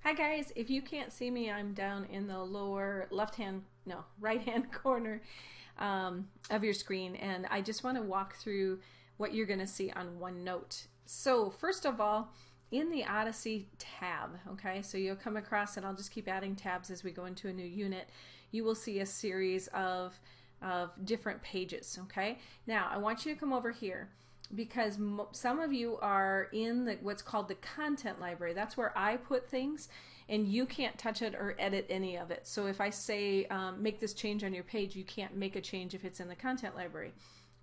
Hi guys, if you can't see me, I'm down in the lower right hand corner of your screen, and I just want to walk through what you're going to see on OneNote. So first of all, in the Odyssey tab, okay, so you'll come across, and I'll just keep adding tabs as we go into a new unit, you will see a series of different pages, okay? Now, I want you to come over here because some of you are in what's called the content library. That's where I put things, and you can't touch it or edit any of it. So if I say make this change on your page, you can't make a change if it's in the content library.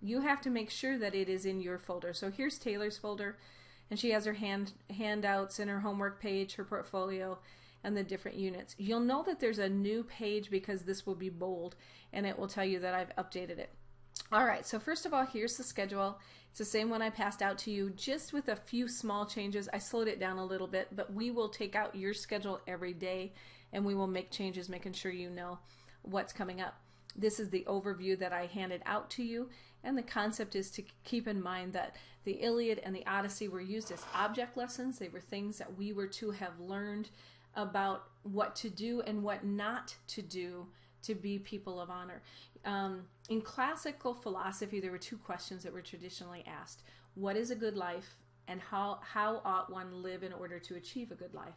You have to make sure that it is in your folder. So here's Taylor's folder, and she has her handouts and her homework page, her portfolio, and the different units. You'll know that there's a new page because this will be bold, and it will tell you that I've updated it. Alright, so first of all, here's the schedule. It's the same one I passed out to you, just with a few small changes. I slowed it down a little bit, but we will take out your schedule every day, and we will make changes, making sure you know what's coming up. This is the overview that I handed out to you, and the concept is to keep in mind that the Iliad and the Odyssey were used as object lessons. They were things that we were to have learned about what to do and what not to do to be people of honor. In classical philosophy, there were two questions that were traditionally asked. What is a good life, and how ought one live in order to achieve a good life?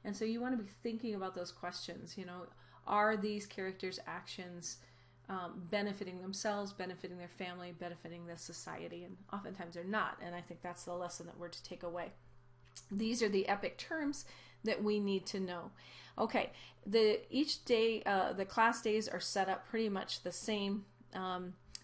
And so you want to be thinking about those questions. You know, are these characters' actions benefiting themselves, benefiting their family, benefiting the society? And oftentimes they're not, and I think that's the lesson that we're to take away. These are the epic terms that we need to know. Okay, each day, the class days are set up pretty much the same.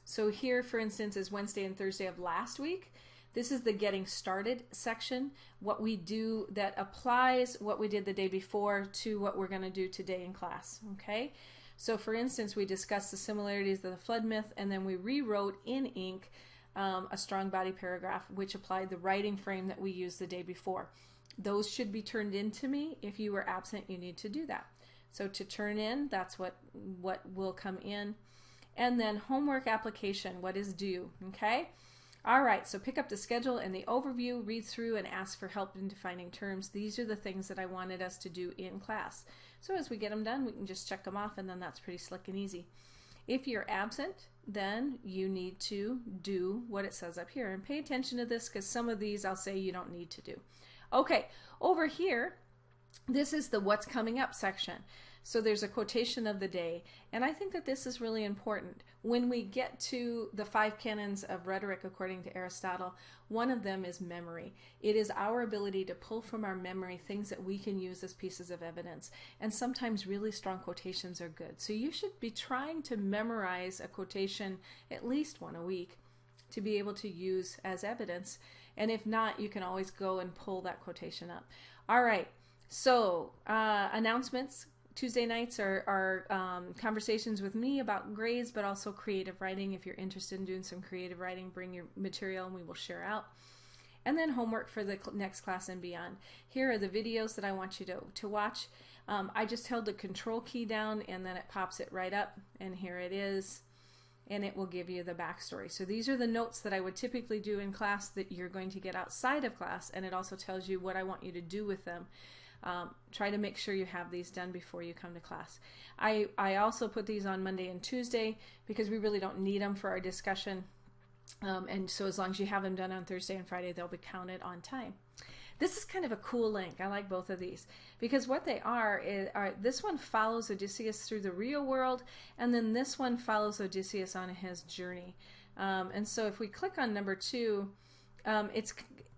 So here, for instance, is Wednesday and Thursday of last week. This is the getting started section, what we do that applies what we did the day before to what we're going to do today in class. Okay, so for instance, we discussed the similarities of the flood myth, and then we rewrote in ink a strong body paragraph which applied the writing frame that we used the day before. Those should be turned in to me. If you were absent, you need to do that. So to turn in, that's what will come in. And then homework application, what is due, okay? All right, so pick up the schedule and the overview, read through, and ask for help in defining terms. These are the things that I wanted us to do in class. So as we get them done, we can just check them off, and then that's pretty slick and easy. If you're absent, then you need to do what it says up here. And pay attention to this, because some of these I'll say you don't need to do. Okay, over here, this is the what's coming up section. So there's a quotation of the day, and I think that this is really important. When we get to the 5 canons of rhetoric according to Aristotle, one of them is memory. It is our ability to pull from our memory things that we can use as pieces of evidence, and sometimes really strong quotations are good. So you should be trying to memorize a quotation at least one a week to be able to use as evidence, and if not, you can always go and pull that quotation up. All right, so announcements. Tuesday nights are conversations with me about grades, but also creative writing. If you're interested in doing some creative writing, bring your material and we will share out. And then homework for the next class and beyond. Here are the videos that I want you to watch. I just held the control key down, and then it pops it right up, and here it is, and it will give you the backstory. So these are the notes that I would typically do in class that you're going to get outside of class, and it also tells you what I want you to do with them. Try to make sure you have these done before you come to class. I also put these on Monday and Tuesday because we really don't need them for our discussion. And so as long as you have them done on Thursday and Friday, they'll be counted on time. This is kind of a cool link. I like both of these because what they are this one follows Odysseus through the real world, and then this one follows Odysseus on his journey. And so if we click on number 2,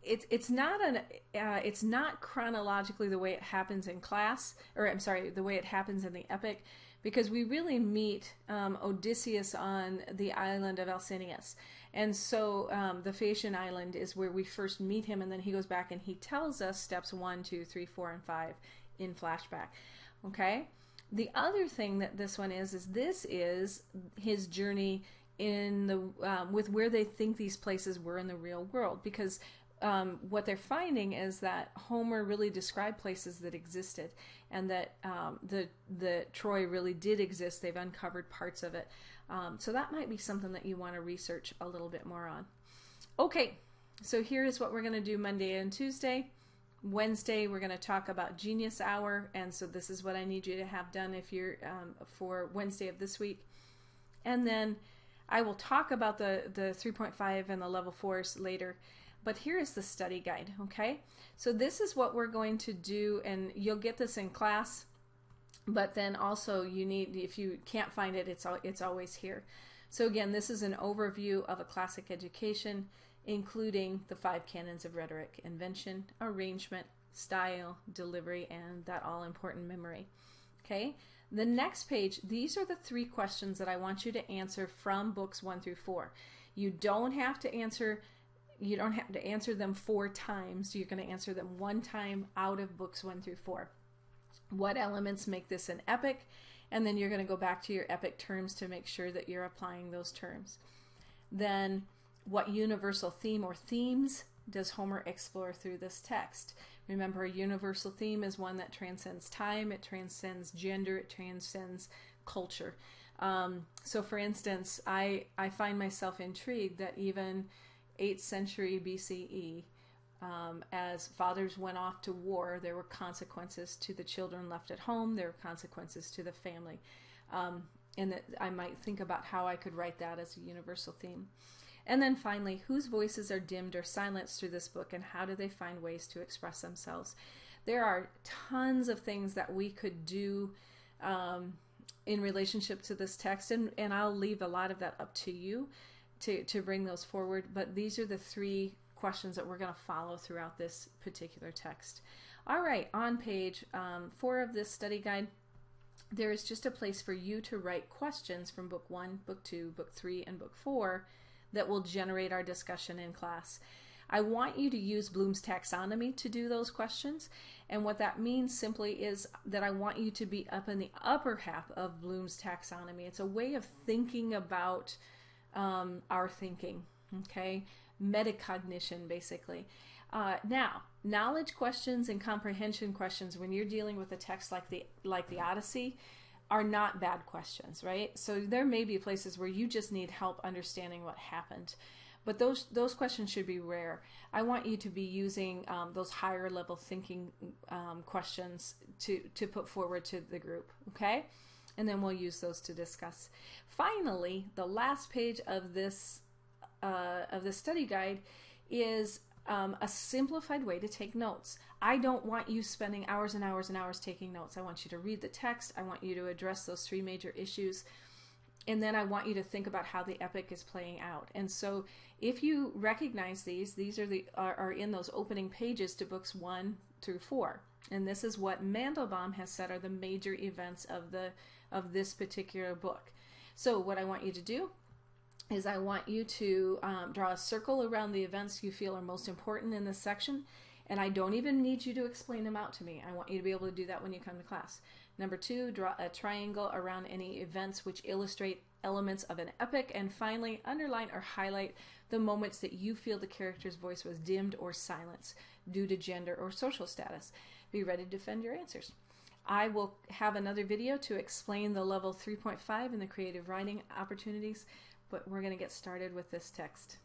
it's not chronologically the way it happens in class, or I'm sorry, the way it happens in the epic, because we really meet Odysseus on the island of Alcinous, and so the Phaeacian island is where we first meet him, and then he goes back and he tells us steps 1, 2, 3, 4, and 5 in flashback. Okay. The other thing that this one is this is his journey in the with where they think these places were in the real world, because what they're finding is that Homer really described places that existed, and that the Troy really did exist. They've uncovered parts of it. So that might be something that you want to research a little bit more on. Okay, so here is what we're going to do Monday and Tuesday. Wednesday, we're going to talk about Genius Hour, and so this is what I need you to have done if you're for Wednesday of this week. And then I will talk about the 3.5 and the level 4s later, but here is the study guide, okay? So this is what we're going to do, and you'll get this in class, but then also you need, if you can't find it, it's always here. So again, this is an overview of a classic education, including the 5 canons of rhetoric: invention, arrangement, style, delivery, and that all-important memory. Okay, the next page, these are the 3 questions that I want you to answer from books 1 through 4. You don't have to answer them 4 times. You're going to answer them 1 time out of books 1 through 4. What elements make this an epic? And then you're going to go back to your epic terms to make sure that you're applying those terms. Then, what universal theme or themes does Homer explore through this text? Remember, a universal theme is one that transcends time, it transcends gender, it transcends culture. So for instance, I find myself intrigued that even 8th century BCE, as fathers went off to war, there were consequences to the children left at home, there were consequences to the family. And that I might think about how I could write that as a universal theme. And then finally, whose voices are dimmed or silenced through this book, and how do they find ways to express themselves? There are tons of things that we could do in relationship to this text, and I'll leave a lot of that up to you to bring those forward, but these are the 3 questions that we're going to follow throughout this particular text. All right, on page 4 of this study guide, there is just a place for you to write questions from book 1, book 2, book 3, and book 4 that will generate our discussion in class. I want you to use Bloom's taxonomy to do those questions, and what that means simply is that I want you to be up in the upper half of Bloom's taxonomy. It's a way of thinking about our thinking, okay? Metacognition, basically. Now, knowledge questions and comprehension questions when you're dealing with a text like the Odyssey are not bad questions, right? So there may be places where you just need help understanding what happened, but those questions should be rare. I want you to be using those higher level thinking questions to put forward to the group, okay? And then we'll use those to discuss. Finally, the last page of this study guide is a simplified way to take notes. I don't want you spending hours and hours and hours taking notes. I want you to read the text. I want you to address those 3 major issues. And then I want you to think about how the epic is playing out. And so if you recognize these are in those opening pages to books 1 through 4. And this is what Mandelbaum has said are the major events of this particular book. So what I want you to do is I want you to draw a circle around the events you feel are most important in this section, and I don't even need you to explain them out to me. I want you to be able to do that when you come to class. Number 2, draw a triangle around any events which illustrate elements of an epic, and finally, underline or highlight the moments that you feel the character's voice was dimmed or silenced due to gender or social status. Be ready to defend your answers. I will have another video to explain the level 3.5 and the creative writing opportunities, but we're going to get started with this text.